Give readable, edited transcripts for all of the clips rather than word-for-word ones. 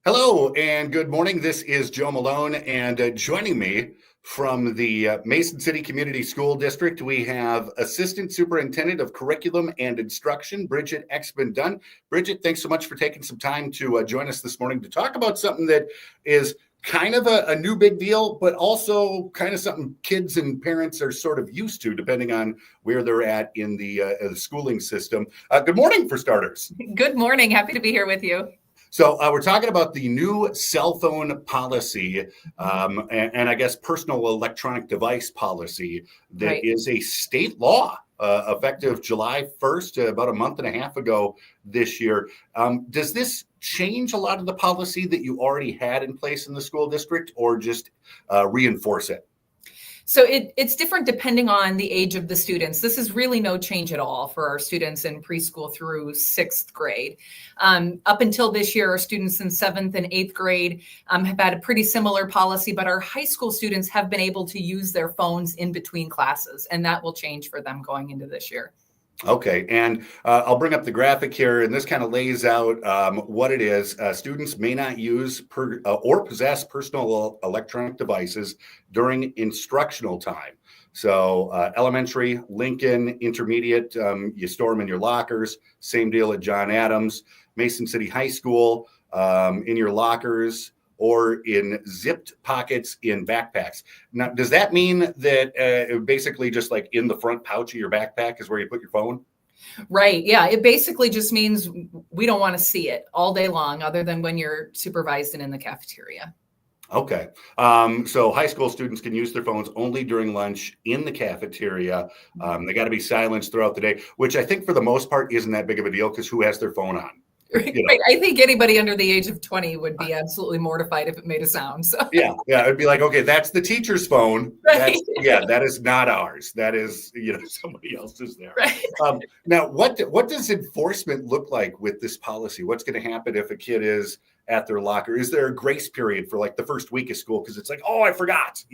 Hello and good morning. This is Joe Malone, and joining me from the Mason City Community School District, we have Assistant Superintendent of Curriculum and Instruction, Bridget Exman Dunn. Bridget, thanks so much for taking some time to join us this morning to talk about something that is kind of a new big deal, but also kind of something kids and parents are sort of used to, depending on where they're at in the schooling system. Good morning, for starters. Good morning. Happy to be here with you. So we're talking about the new cell phone policy and I guess personal electronic device policy that is a state law effective July 1st, about a month and a half ago this year. Does this change a lot of the policy that you already had in place in the school district, or just reinforce it? So it's different depending on the age of the students. This is really no change at all for our students in preschool through sixth grade. Up until this year, our students in seventh and eighth grade have had a pretty similar policy, but our high school students have been able to use their phones in between classes, and that will change for them going into this year. Okay, and I'll bring up the graphic here, and this kind of lays out what it is. Students may not use or possess personal electronic devices during instructional time. So elementary, Lincoln, intermediate, you store them in your lockers. Same deal at John Adams. Mason City High School, in your lockers, or in zipped pockets in backpacks. Now, does that mean that basically just like in the front pouch of your backpack is where you put your phone? Right. Yeah. It basically just means we don't want to see it all day long, other than when you're supervised and in the cafeteria. Okay. So high school students can use their phones only during lunch in the cafeteria. They got to be silenced throughout the day, which I think for the most part isn't that big of a deal, because who has their phone on? Right. I think anybody under the age of 20 would be absolutely mortified if it made a sound. So. Yeah. It'd be like, okay, that's the teacher's phone. Right. That is not ours. That is, somebody else's there. Right. Now, what does enforcement look like with this policy? What's going to happen if a kid is at their locker? Is there a grace period for like the first week of school? Because it's like, oh, I forgot,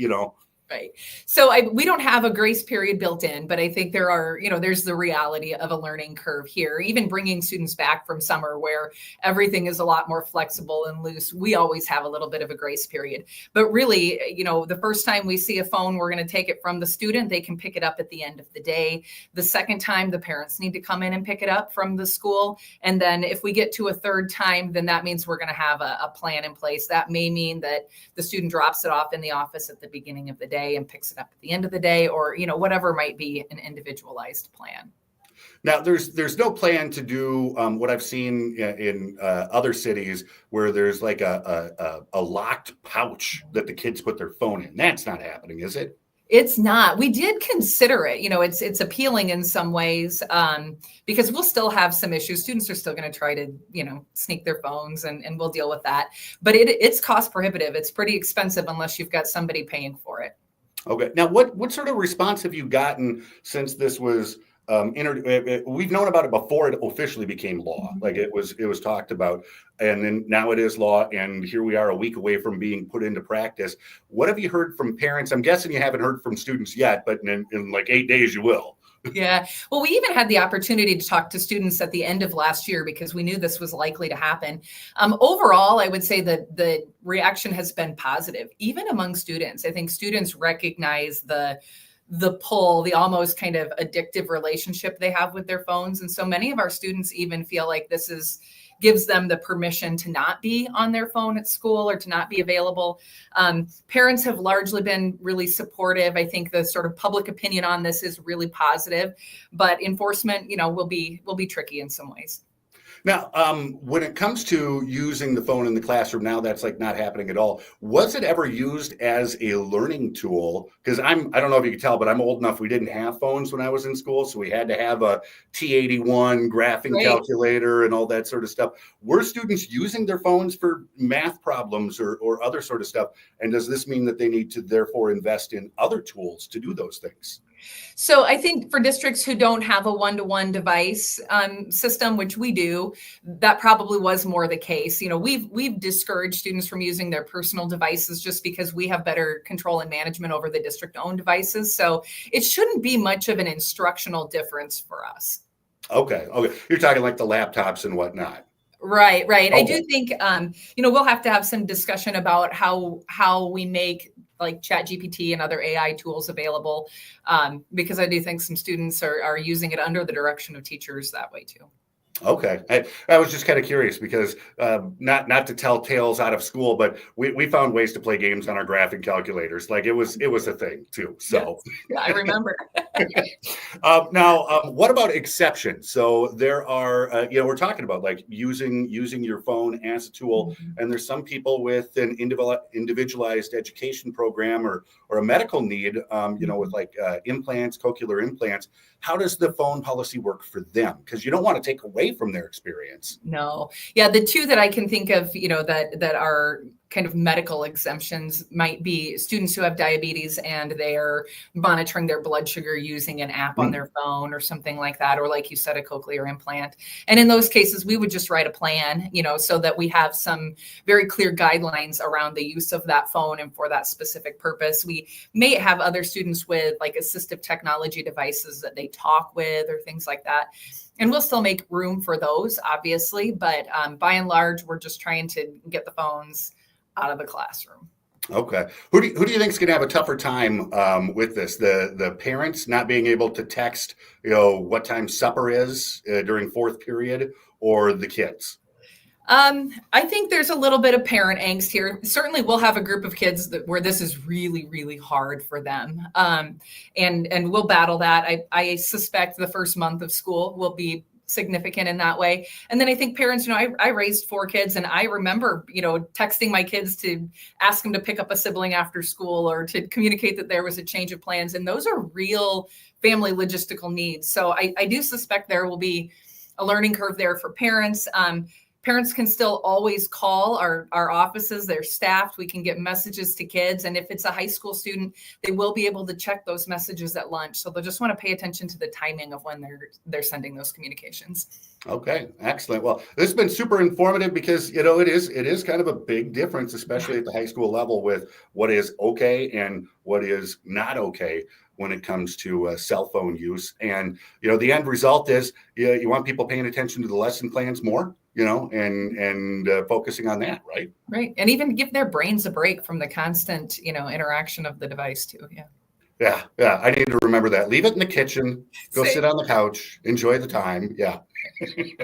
Right. So we don't have a grace period built in, but I think there's the reality of a learning curve here. Even bringing students back from summer where everything is a lot more flexible and loose, we always have a little bit of a grace period. But really, the first time we see a phone, we're going to take it from the student. They can pick it up at the end of the day. The second time, the parents need to come in and pick it up from the school. And then if we get to a third time, then that means we're going to have a plan in place. That may mean that the student drops it off in the office at the beginning of the day and picks it up at the end of the day, or whatever might be an individualized plan. Now, there's no plan to do what I've seen in other cities where there's like a locked pouch that the kids put their phone in. That's not happening, is it? It's not. We did consider it. It's appealing in some ways because we'll still have some issues. Students are still going to try to, sneak their phones, and we'll deal with that. But it's cost prohibitive. It's pretty expensive unless you've got somebody paying for it. Okay. Now, what sort of response have you gotten since this was we've known about it before it officially became law. Like it was talked about, and then now it is law, and here we are a week away from being put into practice. What have you heard from parents? I'm guessing you haven't heard from students yet, but in like 8 days you will. Yeah. Well, we even had the opportunity to talk to students at the end of last year because we knew this was likely to happen. Overall, I would say that the reaction has been positive, even among students. I think students recognize the pull, the almost kind of addictive relationship they have with their phones. And so many of our students even feel like this gives them the permission to not be on their phone at school or to not be available. Parents have largely been really supportive. I think the sort of public opinion on this is really positive, but enforcement, will be tricky in some ways. Now, when it comes to using the phone in the classroom, now that's like not happening at all. Was it ever used as a learning tool? Because I don't know if you can tell, but I'm old enough. We didn't have phones when I was in school, so we had to have a T81 graphing calculator and all that sort of stuff. Were students using their phones for math problems or other sort of stuff? And does this mean that they need to therefore invest in other tools to do those things? So I think for districts who don't have a one-to-one device system, which we do, that probably was more the case. We've discouraged students from using their personal devices just because we have better control and management over the district-owned devices. So it shouldn't be much of an instructional difference for us. Okay. You're talking like the laptops and whatnot. Right, right. I Okay. do think we'll have to have some discussion about how we make like ChatGPT and other AI tools available, because I do think some students are using it under the direction of teachers that way too. Okay, I was just kind of curious because not to tell tales out of school, but we found ways to play games on our graphing calculators. Like it was a thing too. Yes. So Yeah, I remember. now, what about exceptions? So there are, we're talking about like using your phone as a tool, and there's some people with an individualized education program or a medical need, with like implants, cochlear implants. How does the phone policy work for them? Because you don't want to take away from their experience. No. Yeah, the two that I can think of, that are kind of medical exemptions might be students who have diabetes and they're monitoring their blood sugar using an app on their phone or something like that, or like you said, a cochlear implant. And in those cases, we would just write a plan, so that we have some very clear guidelines around the use of that phone and for that specific purpose. We may have other students with like assistive technology devices that they talk with or things like that. And we'll still make room for those, obviously, but by and large, we're just trying to get the phones out of the classroom. Okay. Who do you think is going to have a tougher time with this? The parents not being able to text, what time supper is during fourth period, or the kids? I think there's a little bit of parent angst here. Certainly we'll have a group of kids where this is really, really hard for them. And we'll battle that. I suspect the first month of school will be significant in that way. And then I think parents, I raised 4 kids and I remember, texting my kids to ask them to pick up a sibling after school or to communicate that there was a change of plans. And those are real family logistical needs. So I do suspect there will be a learning curve there for parents. Parents can still always call our offices. They're staffed. We can get messages to kids. And if it's a high school student, they will be able to check those messages at lunch. So they'll just want to pay attention to the timing of when they're sending those communications. Okay, excellent. Well, this has been super informative because, it is kind of a big difference, especially at the high school level, with what is okay and what is not okay when it comes to cell phone use. And, the end result is you want people paying attention to the lesson plans more, and focusing on that, right? Right. And even give their brains a break from the constant, interaction of the device too. Yeah. Yeah. I need to remember that. Leave it in the kitchen, go sit on the couch, enjoy the time. Yeah.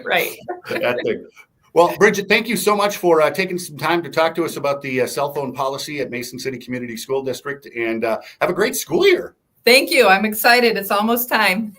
Right. That thing. Well, Bridget, thank you so much for taking some time to talk to us about the cell phone policy at Mason City Community School District, and have a great school year. Thank you. I'm excited. It's almost time.